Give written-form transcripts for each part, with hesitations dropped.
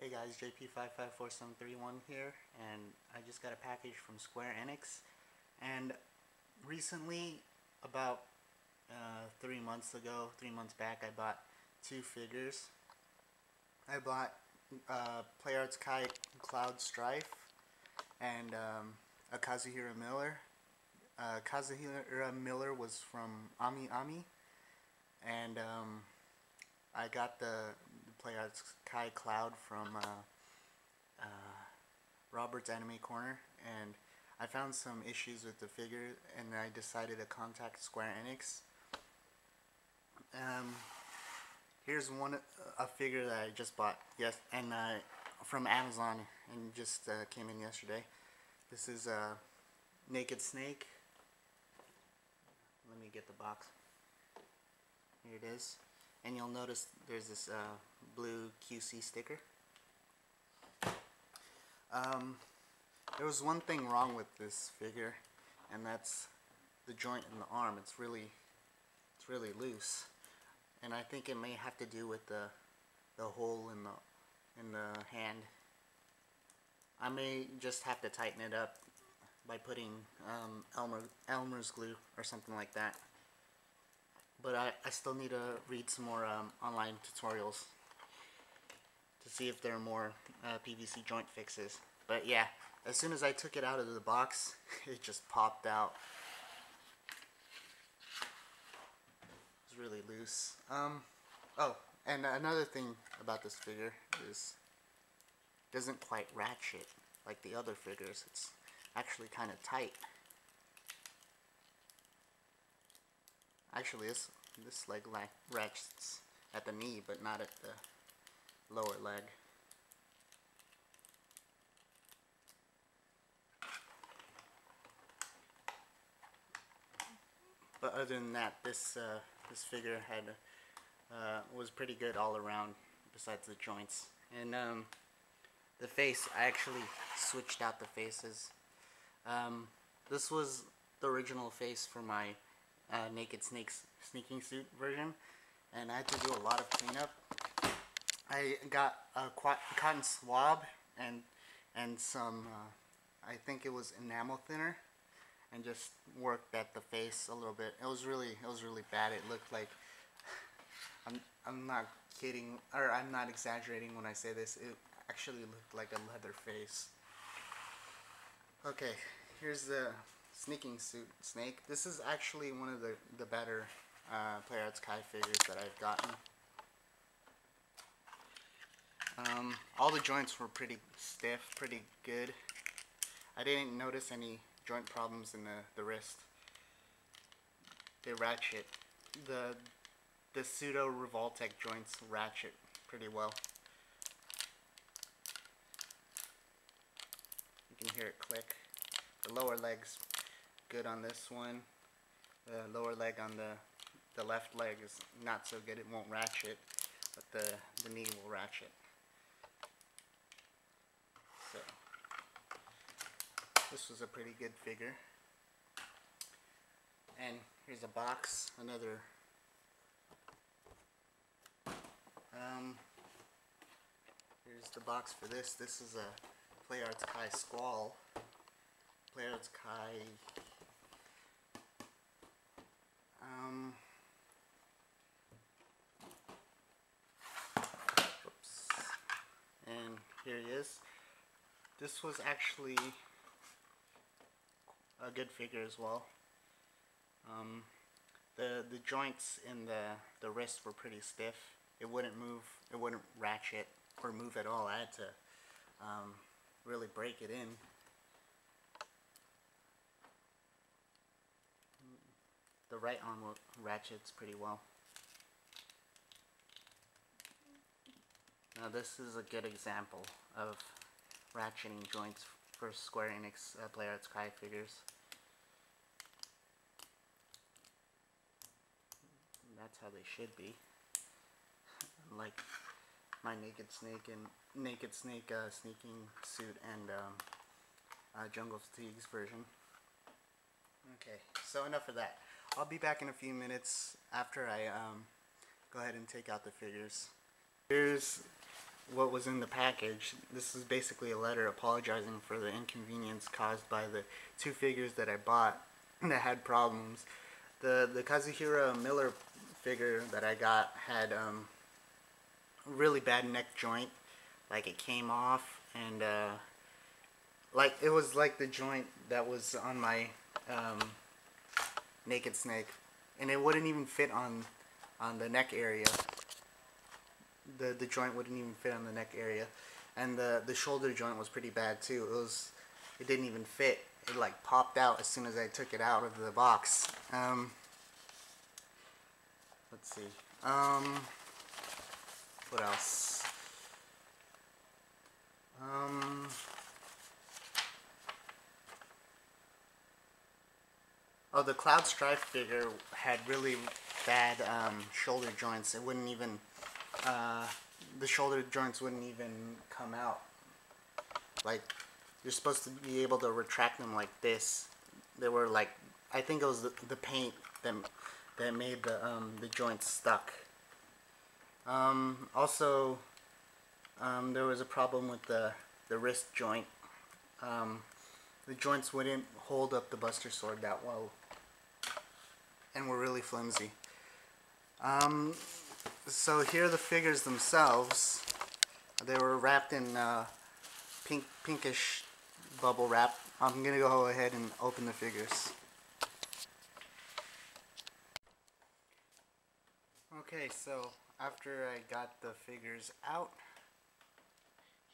Hey guys, JP554731 here, and I just got a package from Square Enix. And recently, about 3 months back, I bought two figures. I bought PlayArts Kai Cloud Strife and a Kazuhira Miller. Kazuhira Miller was from Ami Ami, and I got the PlayArts Kai Cloud from Robert's Anime Corner, and I found some issues with the figure, and I decided to contact Square Enix. Here's a figure that I just bought from Amazon, and just came in yesterday. This is Naked Snake. Let me get the box. Here it is. And you'll notice there's this blue QC sticker. There was one thing wrong with this figure, and that's the joint in the arm. It's really loose, and I think it may have to do with the hole in the hand. I may just have to tighten it up by putting Elmer's glue or something like that. But I still need to read some more online tutorials to see if there are more PVC joint fixes. But yeah, as soon as I took it out of the box, it just popped out. It's really loose. Oh, and another thing about this figure is it doesn't quite ratchet like the other figures. It's actually kind of tight. Actually, this leg ratchets at the knee, but not at the lower leg. But other than that, this figure was pretty good all around, besides the joints. And the face, I actually switched out the faces. This was the original face for my Naked Snake's sneaking suit version, and I had to do a lot of cleanup. I got a cotton swab and some I think it was enamel thinner, and just worked at the face a little bit. It was really bad. It looked like, I'm not kidding, or I'm not exaggerating when I say this, it actually looked like a leather face. Okay, here's the sneaking suit snake. This is actually one of the better PlayArts Kai figures that I've gotten. All the joints were pretty stiff, pretty good. I didn't notice any joint problems in the wrist. They ratchet. The pseudo Revoltech joints ratchet pretty well. You can hear it click. The lower leg's good on this one. The lower leg on the left leg is not so good. It won't ratchet, but the knee will ratchet. So this was a pretty good figure. And here's a box, another here's the box for this. This is a PlayArts Kai Squall. PlayArts Kai oops. And here he is. This was actually a good figure as well. The joints in the wrist were pretty stiff. It wouldn't move, it wouldn't ratchet or move at all. I had to really break it in. The right arm ratchets pretty well. Now this is a good example of ratcheting joints for Square Enix PlayArts Kai figures. That's how they should be. Like my Naked Snake sneaking suit and Jungle Fatigue's version. Okay, so enough of that. I'll be back in a few minutes after I go ahead and take out the figures. Here's what was in the package. This is basically a letter apologizing for the inconvenience caused by the two figures that I bought that had problems. The Kazuhira Miller figure that I got had really bad neck joint, like it came off, and like it was like the joint that was on my Naked Snake, and it wouldn't even fit on the neck area. The joint wouldn't even fit on the neck area, and the shoulder joint was pretty bad too. It didn't even fit. It like popped out as soon as I took it out of the box. Let's see. What else? Oh, the Cloud Strife figure had really bad shoulder joints. It wouldn't even, the shoulder joints wouldn't even come out. Like, you're supposed to be able to retract them like this. They were like, I think it was the paint that made the joints stuck. Also, there was a problem with the wrist joint. The joints wouldn't hold up the Buster Sword that well, and were really flimsy. So here are the figures themselves. They were wrapped in pinkish bubble wrap. I'm gonna go ahead and open the figures. Okay, so after I got the figures out,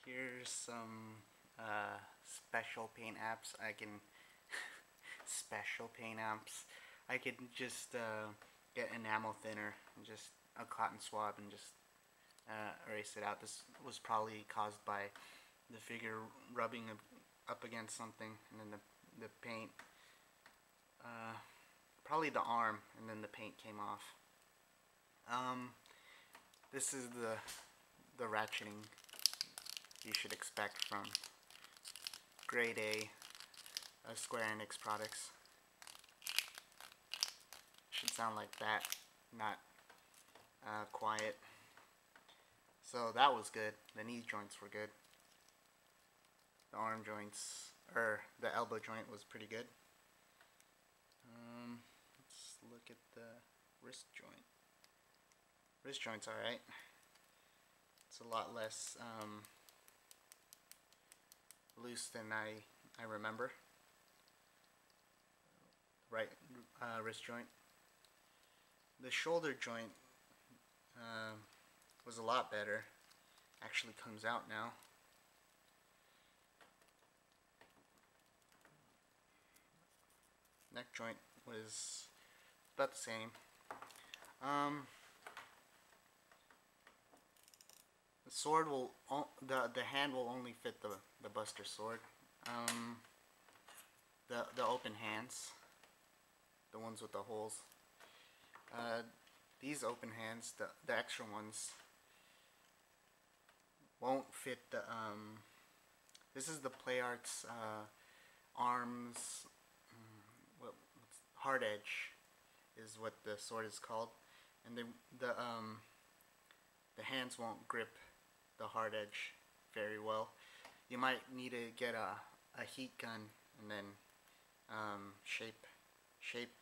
here's some special paint apps. Special paint apps. I could just get enamel thinner and just a cotton swab and just erase it out. This was probably caused by the figure rubbing up against something, and then the paint, probably the arm, and then the paint came off. This is the ratcheting you should expect from grade A Square Enix products. Should sound like that, not quiet. So that was good. The knee joints were good. The arm joints, or the elbow joint, was pretty good. Let's look at the wrist joint. Wrist joint's alright. It's a lot less loose than I remember. Right wrist joint. The shoulder joint was a lot better. Actually comes out now. Neck joint was about the same. The sword will, the hand will only fit the Buster Sword. The open hands, the ones with the holes. These open hands, the extra ones, won't fit the, this is the Play Arts arms, hard edge is what the sword is called, and the hands won't grip the hard edge very well. You might need to get a heat gun and then shape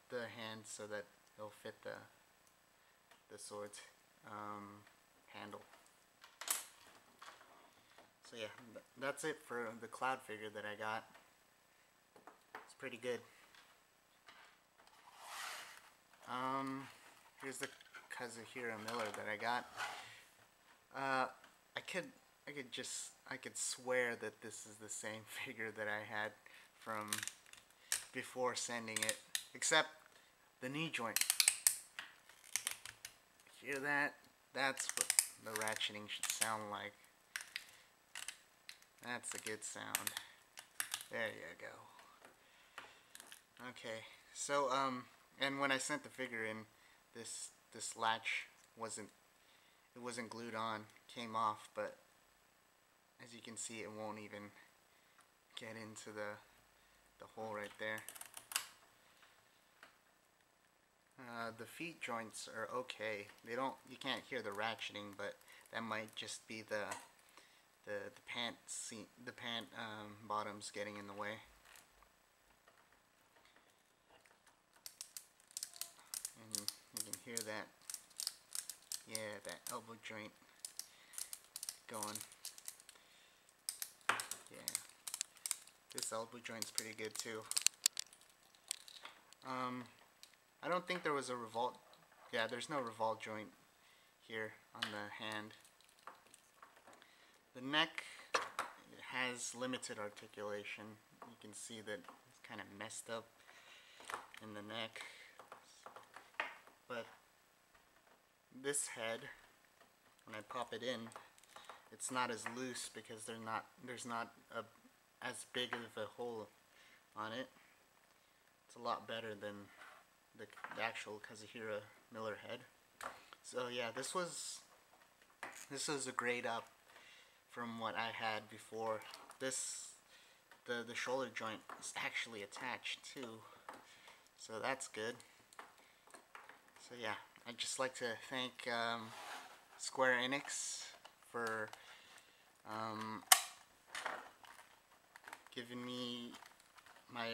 the hand so that it'll fit the sword's handle. So yeah, that's it for the Cloud figure that I got. It's pretty good. Here's the Kazuhira Miller that I got. I could swear that this is the same figure that I had from before sending it, except the knee joint. Hear that? That's what the ratcheting should sound like. That's a good sound. There you go. Okay, so and when I sent the figure in, this latch wasn't glued on, came off, but as you can see, it won't even get into the hole right there. The feet joints are okay. You can't hear the ratcheting, but that might just be the pant bottoms getting in the way. And you can hear that, yeah, that elbow joint going. Yeah, this elbow joint's pretty good too. I don't think there was a revolt. Yeah, there's no revolt joint here on the hand. The neck has limited articulation. You can see that it's kind of messed up in the neck. But this head, when I pop it in, it's not as loose because there's not as big of a hole on it. It's a lot better than the actual Kazuhira Miller head. So yeah, this was a grade up from what I had before. The shoulder joint is actually attached too, so that's good. So yeah, I'd just like to thank Square Enix for giving me my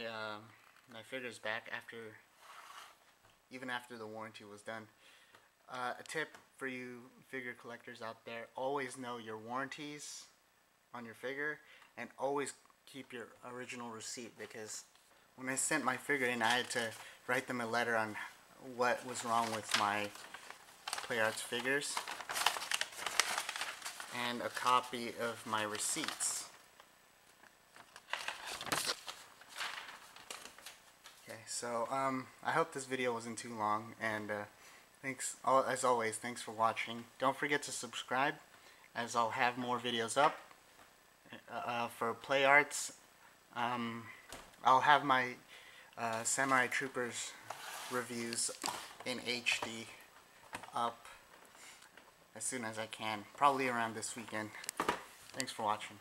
my figures back even after the warranty was done. A tip for you figure collectors out there: always know your warranties on your figure, and always keep your original receipt, because when I sent my figure in, I had to write them a letter on what was wrong with my PlayArts figures and a copy of my receipts. Okay, so I hope this video wasn't too long, and thanks, as always, thanks for watching. Don't forget to subscribe, as I'll have more videos up for PlayArts. I'll have my Samurai Troopers reviews in HD up as soon as I can, probably around this weekend. Thanks for watching.